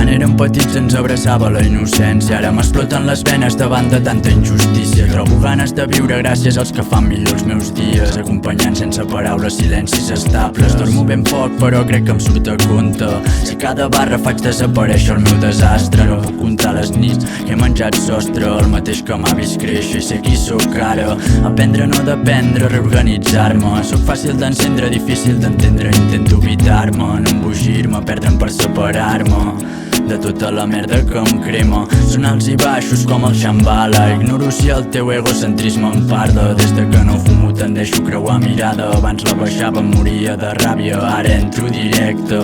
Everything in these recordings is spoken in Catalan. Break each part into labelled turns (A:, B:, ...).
A: Quan érem petits ens abraçava la innocència. Ara m'exploten les venes davant de tanta injustícia. Trobo ganes de viure gràcies als que fan millor els meus dies, acompanyant sense paraules silencis estables. Dormo ben poc però crec que em surt a compte. Si cada barra faig desaparèixer el meu desastre. No puc comptar les nits que he menjat sostre, el mateix que m'ha vist créixer i sé qui sóc ara. Aprendre a no dependre, reorganitzar-me. Sóc fàcil d'encendre, difícil d'entendre. Intento evitar-me, no embogir-me, perdre'm per separar-me de tota la merda que em crema. Són alts i baixos com el Shambhala. Ignoro si el teu egocentrisme em parla. Des de que no fumo tendeixo a creuar mirada. Abans la baixava, em moria de ràbia, ara entro directe.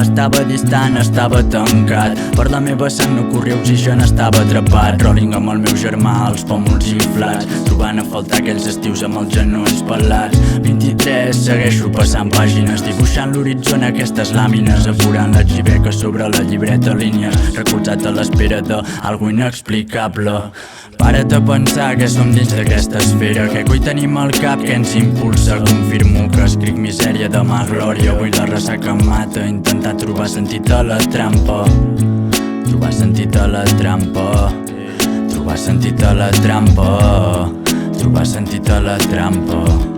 A: Estava distant, estava tancat. Per la meva sang no corria oxigen, estava atrapat. Rolling amb el meu germà, els pòmuls inflats, trobant a faltar aquells estius amb els genolls pelats. 23, segueixo passant pàgines, dibuixant l'horitzó en aquestes làmines, apurant la xiveca sobre la llibreta, línies, recolzat a l'espera d'algú inexplicable. Para't a pensar que som dins d'aquesta esfera, que coi tenim al cap que ens impulsa. Confirmo que escric misèria, demà glòria. Avui la ressaca em mata, intentar trobar sentit a la trampa. Trobar sentit a la trampa. Trobar sentit a la trampa. Trobar sentit a la trampa.